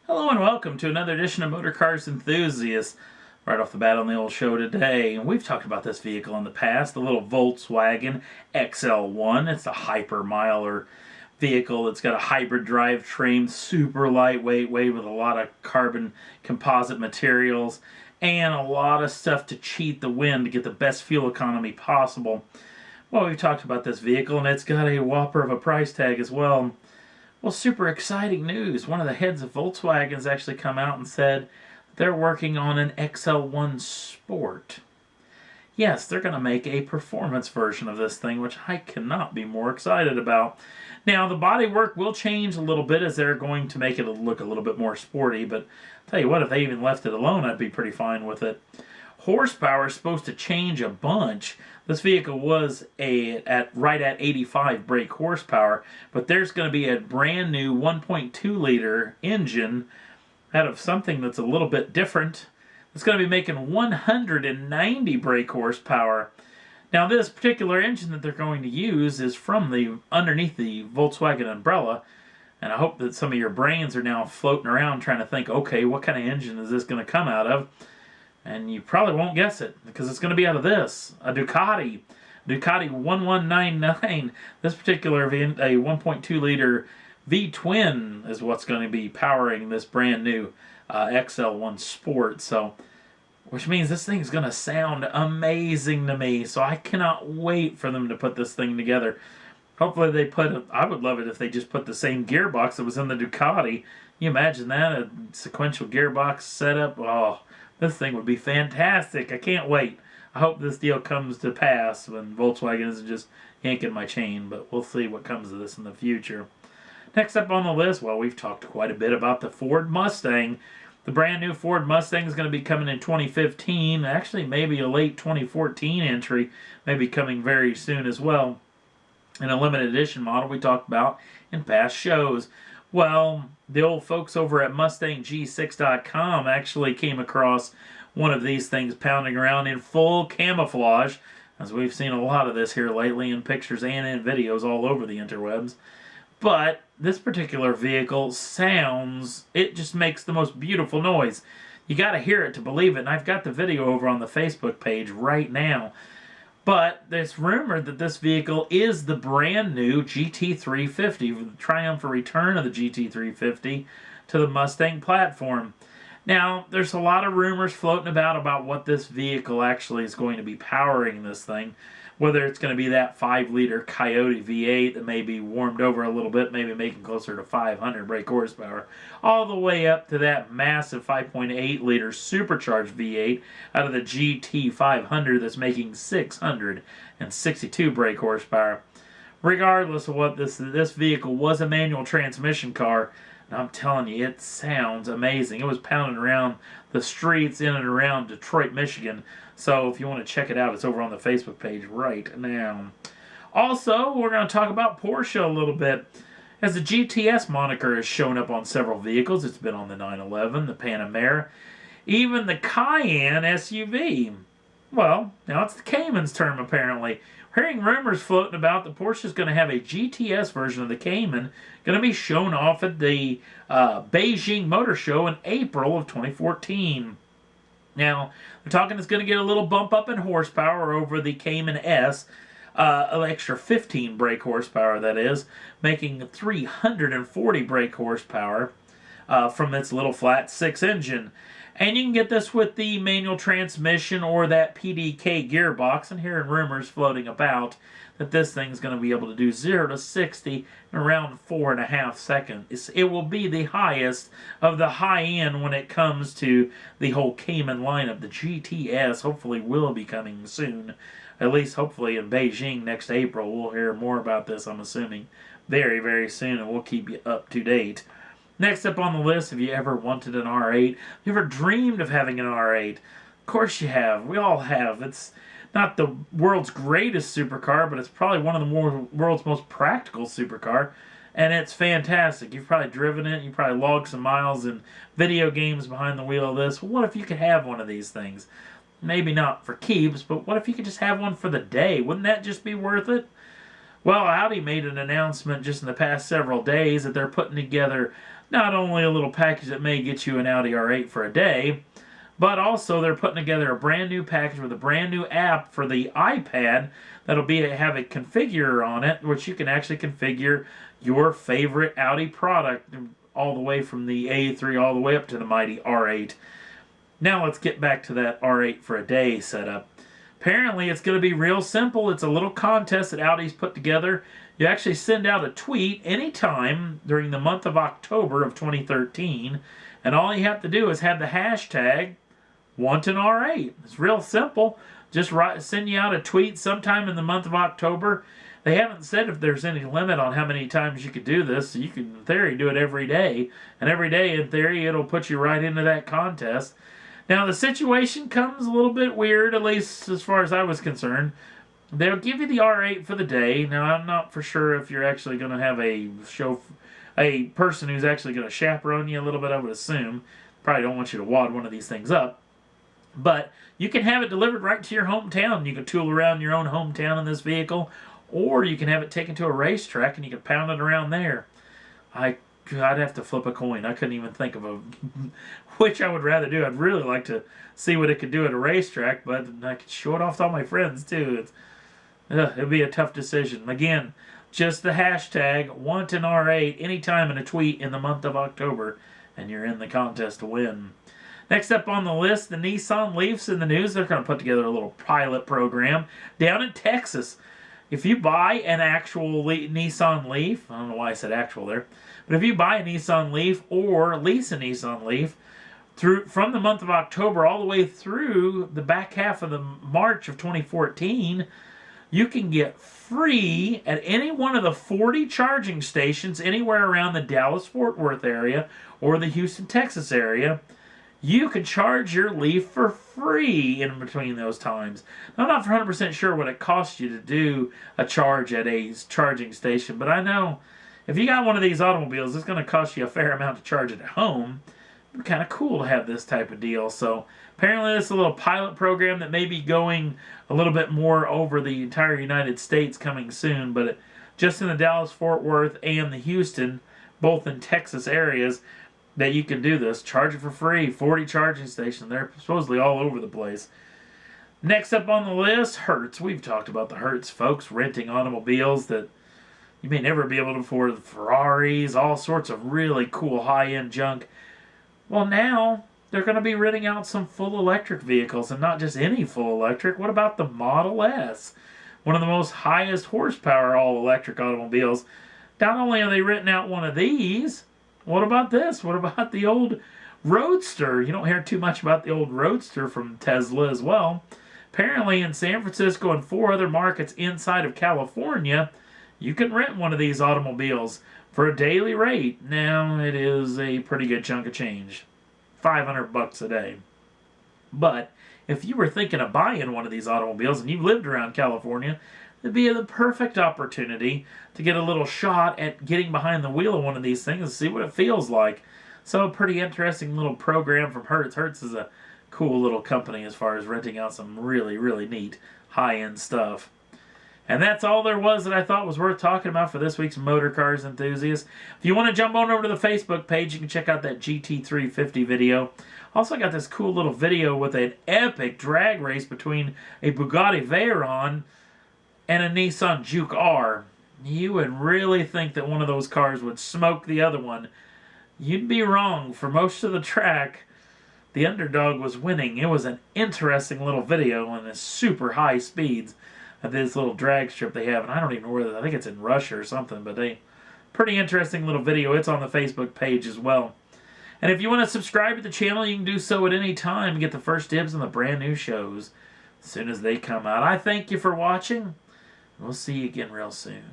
Hello and welcome to another edition of Motor Cars Enthusiasts. Right off the bat on the old show today, and we've talked about this vehicle in the past, the little Volkswagen XL1. It's a hyper-miler vehicle. It's got a hybrid drivetrain, super lightweight, with a lot of carbon composite materials, and a lot of stuff to cheat the wind to get the best fuel economy possible. Well, we've talked about this vehicle, and it's got a whopper of a price tag as well. Well, super exciting news. One of the heads of Volkswagen's actually come out and said they're working on an XL1 Sport. Yes, they're going to make a performance version of this thing, which I cannot be more excited about. Now, the bodywork will change a little bit as they're going to make it look a little bit more sporty, but I'll tell you what, if they even left it alone, I'd be pretty fine with it. Horsepower is supposed to change a bunch. This vehicle was right at 85 brake horsepower, but there's going to be a brand new 1.2 liter engine out of something that's a little bit different. It's going to be making 190 brake horsepower. Now, this particular engine that they're going to use is from underneath the Volkswagen umbrella, and I hope that some of your brains are now floating around trying to think, okay, what kind of engine is this going to come out of? And you probably won't guess it, because it's going to be out of this, a Ducati 1199. This particular a 1.2 liter V-twin is what's going to be powering this brand new XL1 Sport. So, which means this thing's going to sound amazing to me. So I cannot wait for them to put this thing together. Hopefully I would love it if they just put the same gearbox that was in the Ducati. You imagine that, a sequential gearbox setup? Oh, this thing would be fantastic. I can't wait. I hope this deal comes to pass when Volkswagen isn't just yanking my chain, but we'll see what comes of this in the future. Next up on the list, well, we've talked quite a bit about the Ford Mustang. The brand new Ford Mustang is going to be coming in 2015. Actually, maybe a late 2014 entry, maybe coming very soon as well. In a limited edition model we talked about in past shows. Well, the old folks over at MustangG6.com actually came across one of these things pounding around in full camouflage, as we've seen a lot of this here lately in pictures and in videos all over the interwebs. But this particular vehicle it just makes the most beautiful noise. You got to hear it to believe it, and I've got the video over on the Facebook page right now. But there's rumored that this vehicle is the brand new GT350, the triumphant return of the GT350 to the Mustang platform. Now, there's a lot of rumors floating about what this vehicle actually is going to be powering this thing. Whether it's going to be that 5-liter Coyote V8 that may be warmed over a little bit, maybe making closer to 500 brake horsepower, all the way up to that massive 5.8-liter supercharged V8 out of the GT500 that's making 662 brake horsepower. Regardless of what this vehicle was, a manual transmission car, and I'm telling you, it sounds amazing. It was pounding around the streets in and around Detroit, Michigan. So if you want to check it out, it's over on the Facebook page right now. Also, we're going to talk about Porsche a little bit. As the GTS moniker has shown up on several vehicles, it's been on the 911, the Panamera, even the Cayman SUV. Well, now it's the Cayman's term apparently. We're hearing rumors floating about that Porsche is going to have a GTS version of the Cayman going to be shown off at the Beijing Motor Show in April of 2014. Now, they're talking it's going to get a little bump up in horsepower over the Cayman S, an extra 15 brake horsepower that is, making 340 brake horsepower from its little flat 6 engine. And you can get this with the manual transmission or that PDK gearbox. And hearing rumors floating about that this thing's going to be able to do 0 to 60 in around 4.5 seconds. It will be the highest of the high end when it comes to the whole Cayman lineup. The GTS hopefully will be coming soon. At least hopefully in Beijing next April. We'll hear more about this, I'm assuming, very, very soon. And we'll keep you up to date. Next up on the list, have you ever wanted an R8? Have you ever dreamed of having an R8? Of course you have. We all have. It's not the world's greatest supercar, but it's probably one of the world's most practical supercar. And it's fantastic. You've probably driven it. You probably logged some miles in video games behind the wheel of this. Well, what if you could have one of these things? Maybe not for keeps, but what if you could just have one for the day? Wouldn't that just be worth it? Well, Audi made an announcement just in the past several days that they're putting together not only a little package that may get you an Audi R8 for a day, but also they're putting together a brand new package with a brand new app for the iPad that'll have a configure on it, which you can actually configure your favorite Audi product all the way from the A3 all the way up to the mighty R8. Now let's get back to that R8 for a day setup. Apparently it's going to be real simple. It's a little contest that Audi's put together. You actually send out a tweet anytime during the month of October of 2013, and all you have to do is have the hashtag want an R8. It's real simple. Just send you out a tweet sometime in the month of October. They haven't said if there's any limit on how many times you could do this. So you can, in theory, do it every day. And every day, in theory, it'll put you right into that contest. Now, the situation comes a little bit weird, at least as far as I was concerned. They'll give you the R8 for the day. Now, I'm not for sure if you're actually going to have a person who's actually going to chaperone you a little bit, I would assume. Probably don't want you to wad one of these things up. But you can have it delivered right to your hometown. You can tool around your own hometown in this vehicle, or you can have it taken to a racetrack and you can pound it around there. I'd have to flip a coin. I couldn't even think of which I would rather do. I'd really like to see what it could do at a racetrack, but I could show it off to all my friends too. It'd be a tough decision. Again, just the hashtag want an R8 anytime in a tweet in the month of October, and you're in the contest to win. Next up on the list, the Nissan Leaf's in the news. They're going to put together a little pilot program down in Texas. If you buy an actual Nissan Leaf, I don't know why I said actual there, but if you buy a Nissan Leaf or lease a Nissan Leaf, from the month of October all the way through the back half of the March of 2014, you can get free at any one of the 40 charging stations anywhere around the Dallas-Fort Worth area or the Houston, Texas area. You can charge your Leaf for free in between those times. Now, I'm not 100% sure what it costs you to do a charge at a charging station, but I know if you got one of these automobiles, it's going to cost you a fair amount to charge it at home. It'd be kind of cool to have this type of deal. So apparently this is a little pilot program that may be going a little bit more over the entire United States coming soon, but just in the Dallas-Fort Worth and the Houston, both in Texas areas, that you can do this. Charge it for free. 40 charging stations. They're supposedly all over the place. Next up on the list, Hertz. We've talked about the Hertz folks renting automobiles that you may never be able to afford. Ferraris, all sorts of really cool high-end junk. Well, now they're going to be renting out some full electric vehicles, and not just any full electric. What about the Model S? One of the most highest horsepower all-electric automobiles. Not only are they renting out one of these, what about this? What about the old Roadster? You don't hear too much about the old Roadster from Tesla as well. Apparently in San Francisco and 4 other markets inside of California, you can rent one of these automobiles for a daily rate. Now, it is a pretty good chunk of change. $500 a day. But if you were thinking of buying one of these automobiles and you've lived around California, it'd be the perfect opportunity to get a little shot at getting behind the wheel of one of these things and see what it feels like. So a pretty interesting little program from Hertz. Hertz is a cool little company as far as renting out some really, really neat high-end stuff. And that's all there was that I thought was worth talking about for this week's Motor Cars Enthusiast. If you want to jump on over to the Facebook page, you can check out that GT350 video. Also got this cool little video with an epic drag race between a Bugatti Veyron and a Nissan Juke R. You would really think that one of those cars would smoke the other one. You'd be wrong. For most of the track, the underdog was winning. It was an interesting little video and it's super high speeds at this little drag strip they have. And I don't even know where, I think it's in Russia or something, but pretty interesting little video. It's on the Facebook page as well. And if you want to subscribe to the channel, you can do so at any time and get the first dibs on the brand new shows as soon as they come out. I thank you for watching. We'll see you again real soon.